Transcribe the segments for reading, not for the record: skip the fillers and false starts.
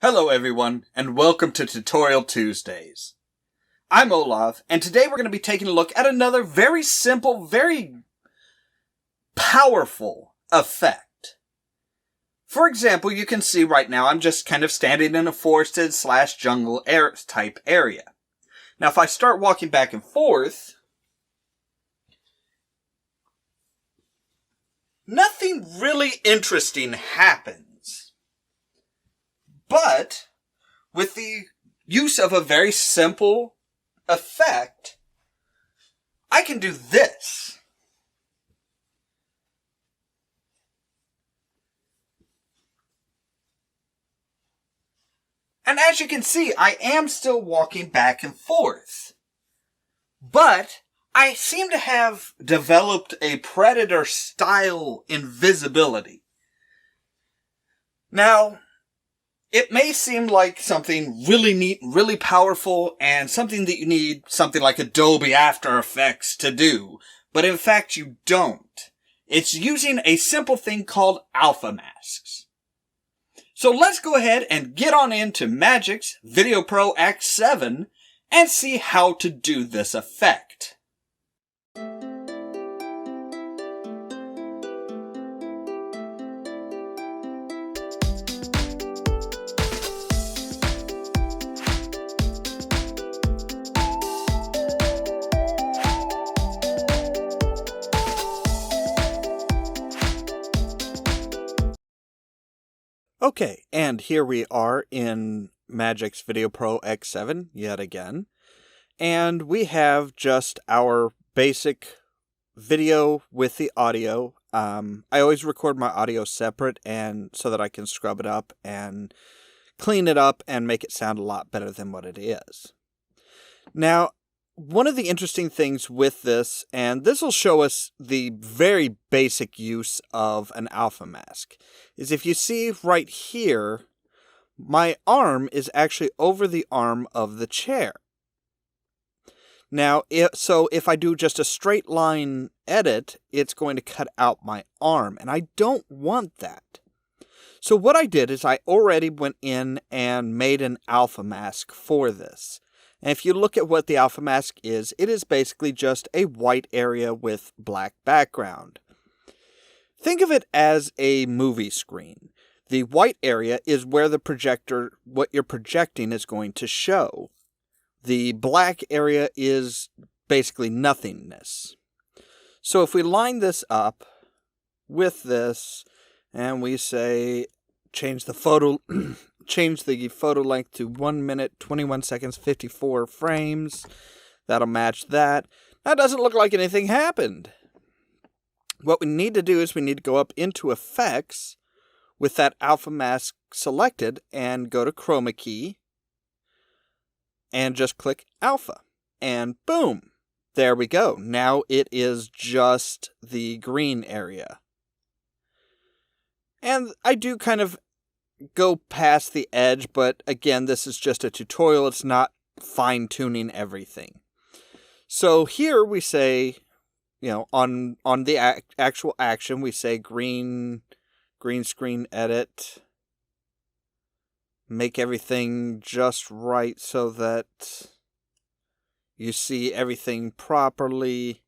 Hello everyone, and welcome to Tutorial Tuesdays. I'm Ollamh, and today we're going to be taking a look at another very simple, very powerful effect. For example, you can see right now I'm just kind of standing in a forested / jungle type area. Now if I start walking back and forth, nothing really interesting happens. But, with the use of a very simple effect, I can do this. And as you can see, I am still walking back and forth. But, I seem to have developed a Predator-style invisibility. Now, it may seem like something really neat, really powerful, and something that you need something like Adobe After Effects to do, but in fact you don't. It's using a simple thing called alpha masks. So let's go ahead and get on into Magix Video Pro X7 and see how to do this effect. Okay, and here we are in Magix Video Pro X7 yet again, and we have just our basic video with the audio. I always record my audio separate and so that I can scrub it up and clean it up and make it sound a lot better than what it is. Now, one of the interesting things with this, and this will show us the very basic use of an alpha mask, is if you see right here, my arm is actually over the arm of the chair. Now, if I do just a straight line edit, it's going to cut out my arm, and I don't want that. So what I did is I already went in and made an alpha mask for this. And if you look at what the alpha mask is, it is basically just a white area with black background. Think of it as a movie screen. The white area is where the projector, what you're projecting is going to show. The black area is basically nothingness. So if we line this up with this, and we say, change the photo length to 1 minute, 21 seconds, 54 frames. That'll match that. That doesn't look like anything happened. What we need to do is we need to go up into Effects with that alpha mask selected and go to Chroma Key and just click Alpha. And boom! There we go. Now it is just the green area. And I do kind of go past the edge, but again, this is just a tutorial. It's not fine-tuning everything. So here we say, on the actual action, we say green screen edit. Make everything just right so that you see everything properly.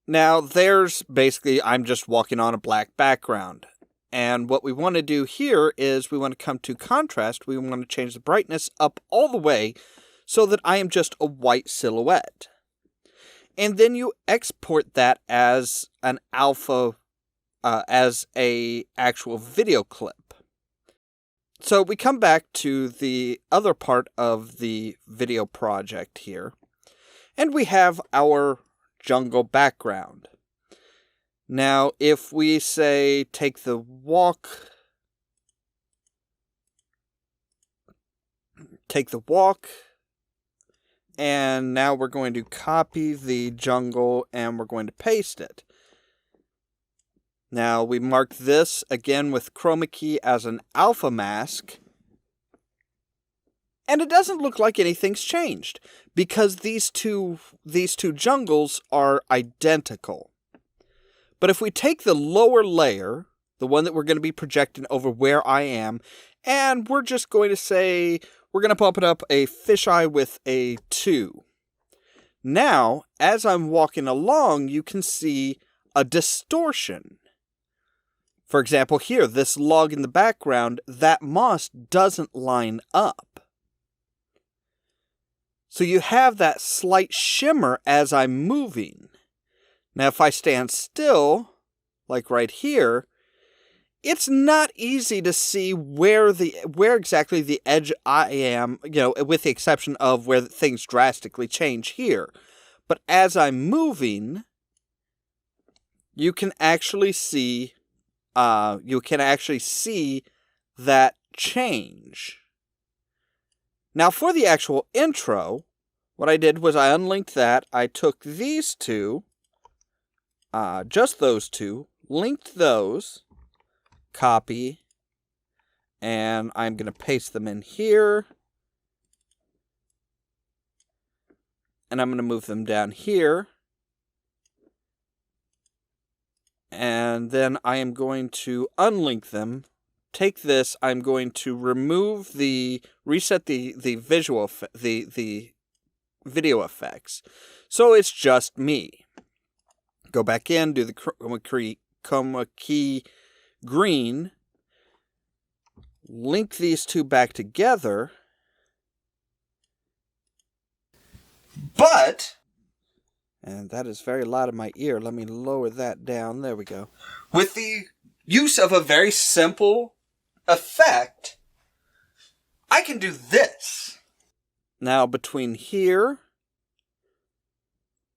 Now, there's basically, I'm just walking on a black background. And what we want to do here is we want to come to contrast. We want to change the brightness up all the way so that I am just a white silhouette. And then you export that as an alpha, as a actual video clip. So we come back to the other part of the video project here. And we have our jungle background. Now, if we say take the walk, and now we're going to copy the jungle and we're going to paste it. Now, we mark this again with Chroma Key as an alpha mask, and it doesn't look like anything's changed because these two jungles are identical. But if we take the lower layer the one that we're going to be projecting over where I am. And we're just going to say, we're going to bump it up a fisheye with a 2. Now, as I'm walking along, you can see a distortion. For example, here, this log in the background, that moss doesn't line up. So you have that slight shimmer as I'm moving. Now, if I stand still, like right here, it's not easy to see where exactly the edge I am, with the exception of where things drastically change here. But as I'm moving, you can actually see that change. Now, for the actual intro, what I did was I unlinked that. I took these two, just those two, linked those, copy, and I'm going to paste them in here. And I'm going to move them down here. And then I am going to unlink them. Take this, I'm going to reset the video effects. So it's just me. Go back in, do the chroma key green. Link these two back together. And that is very loud in my ear. Let me lower that down. There we go. With the use of a very simple effect, I can do this. Now, between here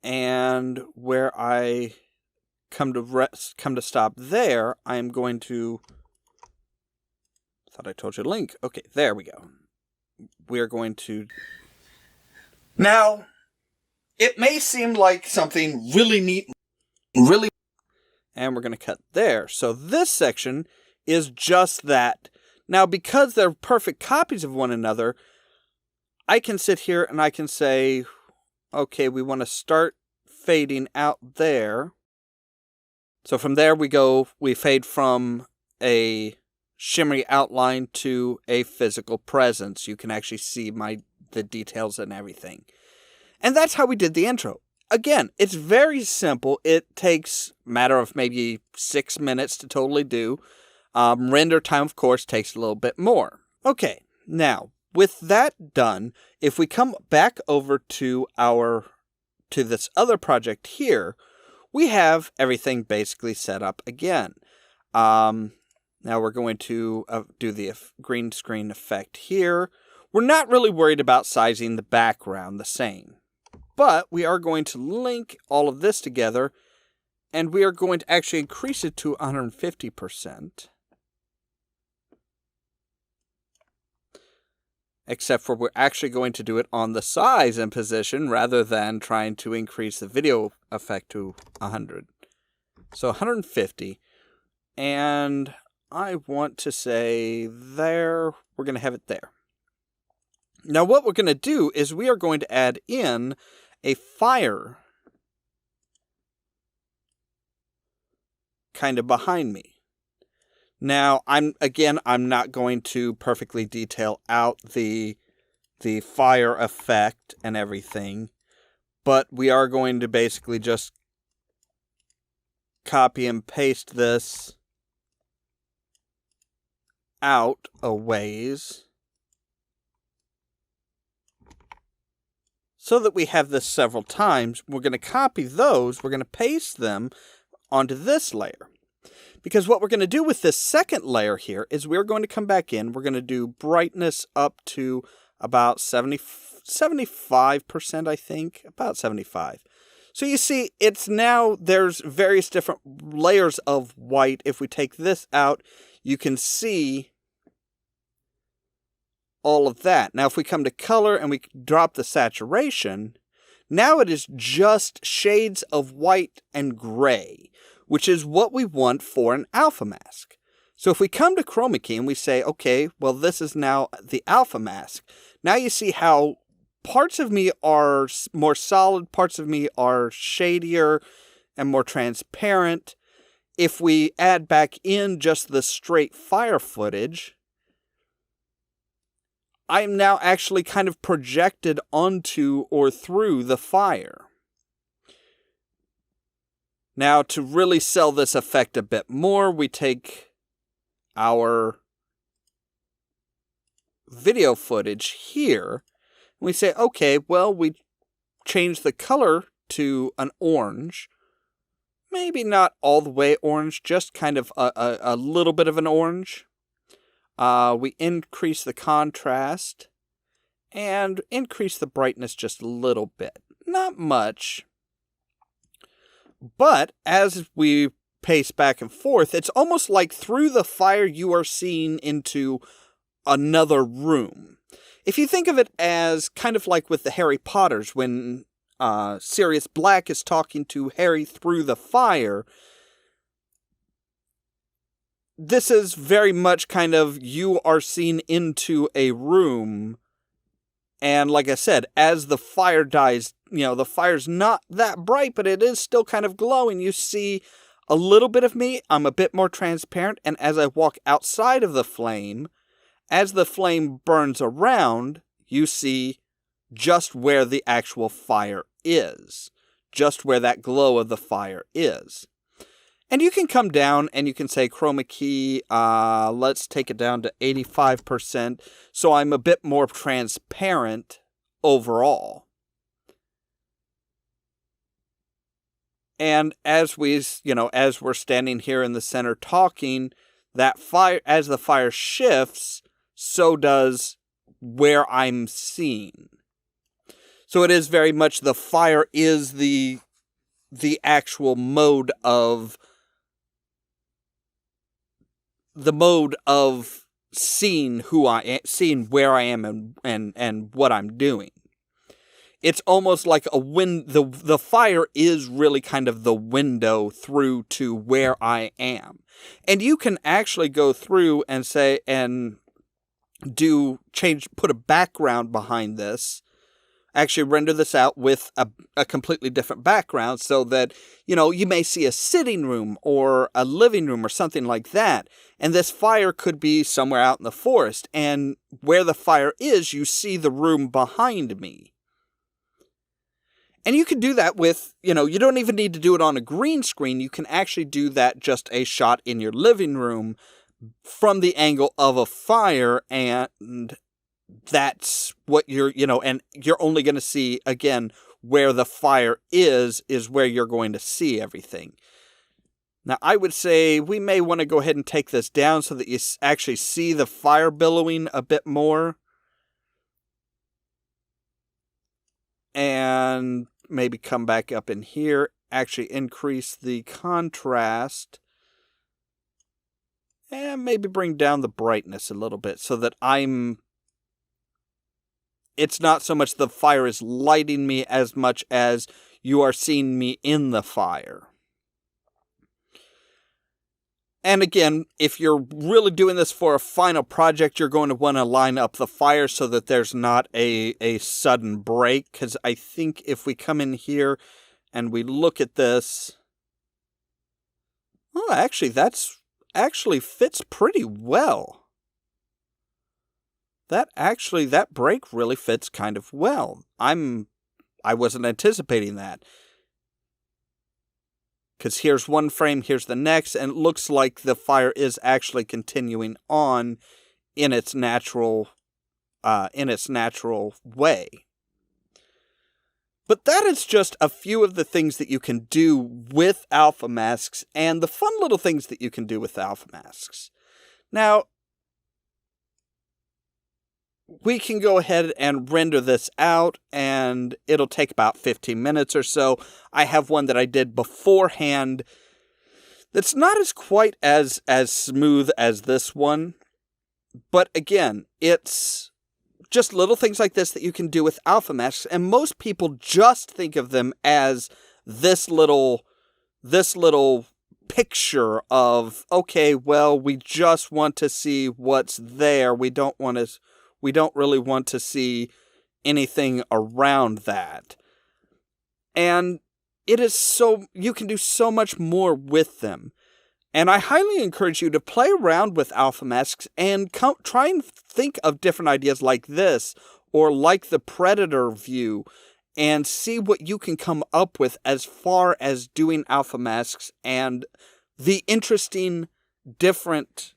and where I come to stop there, I am going to... Thought I told you to link. Okay, there we go. We are going to... Now, it may seem like something really neat, and we're going to cut there. So this section is just that. Now, because they're perfect copies of one another, I can sit here and I can say, okay, we want to start fading out there. So from there we fade from a shimmery outline to a physical presence. You can actually see the details and everything. And that's how we did the intro. Again, it's very simple. It takes a matter of maybe 6 minutes to totally do. Render time, of course, takes a little bit more. Okay, now, with that done, if we come back over to this other project here, we have everything basically set up again. Now we're going to do the green screen effect here. We're not really worried about sizing the background the same. But we are going to link all of this together, and we are going to actually increase it to 150%. Except for we're actually going to do it on the size and position rather than trying to increase the video effect to 100. So 150. And I want to say there, we're going to have it there. Now what we're going to do is we are going to add in a fire kind of behind me. Now, I'm not going to perfectly detail out the fire effect and everything, but we are going to basically just copy and paste this out a ways so that we have this several times. We're going to copy those, we're going to paste them onto this layer. Because what we're going to do with this second layer here is we're going to come back in, we're going to do brightness up to about 75%, I think, about 75. So you see, it's now, there's various different layers of white. If we take this out, you can see all of that. Now, if we come to color and we drop the saturation, now it is just shades of white and gray, which is what we want for an alpha mask. So if we come to chroma key and we say, okay, well, this is now the alpha mask. Now you see how parts of me are more solid, parts of me are shadier and more transparent. if we add back in just the straight fire footage, I'm now actually kind of projected onto or through the fire. Now, to really sell this effect a bit more, we take our video footage here, and we say, okay, well, we change the color to an orange. Maybe not all the way orange, just kind of a little bit of an orange. We increase the contrast and increase the brightness just a little bit. Not much. But as we pace back and forth, it's almost like through the fire you are seeing into another room. If you think of it as kind of like with the Harry Potters, when Sirius Black is talking to Harry through the fire, this is very much kind of you are seen into a room, and like I said, as the fire dies, the fire's not that bright, but it is still kind of glowing. You see a little bit of me. I'm a bit more transparent, and as I walk outside of the flame, as the flame burns around, you see just where the actual fire is, just where that glow of the fire is. And you can come down and you can say chroma key, let's take it down to 85%, so I'm a bit more transparent overall. And as we're standing here in the center talking, that fire, as the fire shifts, so does where I'm seeing. So it is very much the fire is the actual mode of seeing who I am, seeing where I am and what I'm doing. It's almost like the fire is really kind of the window through to where I am. And you can actually go through and say, and put a background behind this, actually render this out with a completely different background so that, you may see a sitting room or a living room or something like that. And this fire could be somewhere out in the forest. And where the fire is, you see the room behind me. And you can do that with, you don't even need to do it on a green screen. You can actually do that just a shot in your living room from the angle of a fire, and that's what and you're only going to see, again, where the fire is where you're going to see everything. Now, I would say we may want to go ahead and take this down so that you actually see the fire billowing a bit more. And maybe come back up in here, actually increase the contrast, and maybe bring down the brightness a little bit so that it's not so much the fire is lighting me as much as you are seeing me in the fire. And again, if you're really doing this for a final project, you're going to want to line up the fire so that there's not a sudden break. Because I think if we come in here and we look at this, well, actually, that's actually fits pretty well. That break really fits kind of well. I wasn't anticipating that. Because here's one frame, here's the next, and it looks like the fire is actually continuing on in its natural way. But that is just a few of the things that you can do with alpha masks, and the fun little things that you can do with alpha masks. Now, we can go ahead and render this out, and it'll take about 15 minutes or so. I have one that I did beforehand that's not as quite as smooth as this one. But again, it's just little things like this that you can do with alpha masks, and most people just think of them as this little picture of, okay, well, we just want to see what's there. We don't really want to see anything around that. And it is you can do so much more with them. And I highly encourage you to play around with alpha masks and try and think of different ideas like this, or like the Predator view, and see what you can come up with as far as doing alpha masks and the interesting different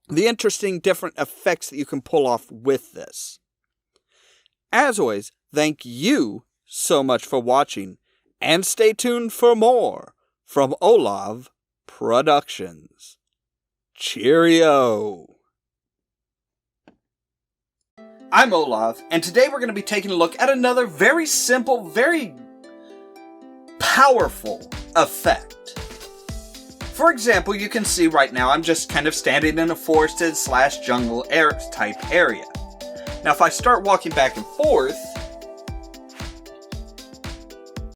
effects that you can pull off with this. As always, thank you so much for watching, and stay tuned for more from Ollamh Productions. Cheerio! I'm Ollamh, and today we're going to be taking a look at another very simple, very powerful effect. For example, you can see right now I'm just kind of standing in a forested / jungle type area. Now if I start walking back and forth,